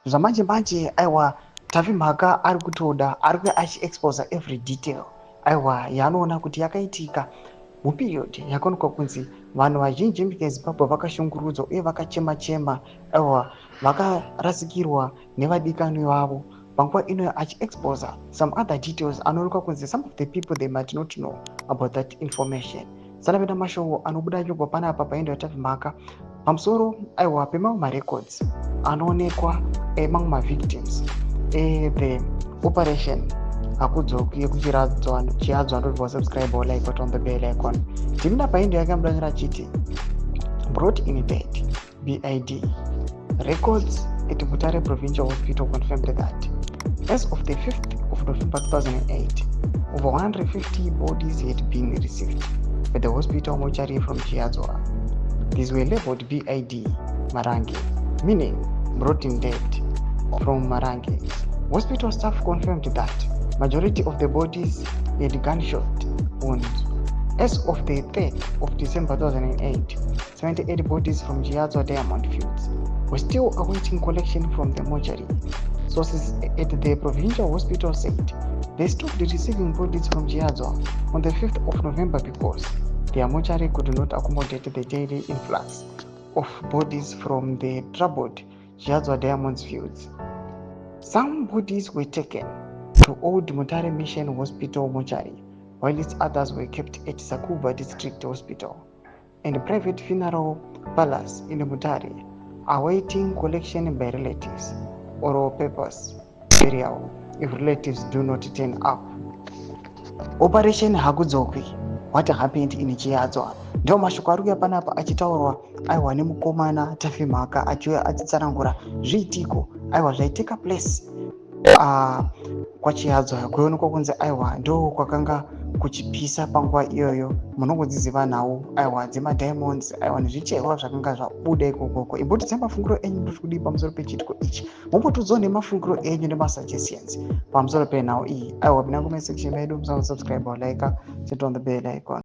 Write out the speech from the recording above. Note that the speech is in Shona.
zvamanje manje aiwa tavi mhaka ari kutoda ari kuve achiexposa every detail aiwa yaanoona kuti yakaitika muperiod yakaonekwa kunzi vanhu vazhinji munyika yezimbabwe vakashungurudzwa uye vakachema-chema aiwa vakarasikirwa nevadikanwi vavo panguva inoyo achiexposa some other details anoonekwa kunzi some of the people they might not know about that information. Sanapinda mashoko anobuda nyogwa panapa paendo yatavi mhaka pamusoro aiwa pemamwe marecords anoonekwa emamwe mavictims the operation hakudzoki yekuchiadzwa ndoti subscribe or like on the bell icon. Timina paendo yakamudanyira chiti brought in dead BID records at Mutare Provincial Hospital confirmed that as of the 5th of November 2008 over 150 bodies had been received at the hospital mortuary from Chiadzwa. These were labeled BID Marange, meaning brought in dead from Marange. Hospital staff confirmed that majority of the bodies had gunshot wounds. As of the 3rd of December 2008, 78 bodies from Chiadzwa Diamond Fields were still awaiting collection from the mortuary. Sources at the provincial hospital said they stopped receiving bodies from Chiadzwa on the 5th of November because their mortuary could not accommodate the daily influx of bodies from the troubled Chiadzwa Diamond Fields. Some bodies were taken to Old Mutare Mission Hospital mortuary, while others were kept at Sakuba District Hospital and private funeral palace in Mutare, awaiting collection by relatives or papers burial if relatives do not turn up. Operation Hakudzoki, what happened in Chiadzwa? Ndio mashoko ari kuuya panapa achitaurwa aiwa nemukomana tafi mhaka achiuya achitsanangura zviitiko aiwa zvaitika place kwaChiadzwa kuonekwa kunzi aiwa ndo kwakanga kuchipisa panguva iyoyo munongodziziva nhau aiwa dzemadiamonds aiwa nezvicherwa zvakanga zvabuda ikokoko. Imbotidza mafungiro enyu ndiri kudii pamusoro pechitiko ichi, mumbotudzawo nemafungiro enyu nemasuggestions pamusoro penhau iyi aiwa pinango mesection medu musasubscribe or like, sit on the bell icon.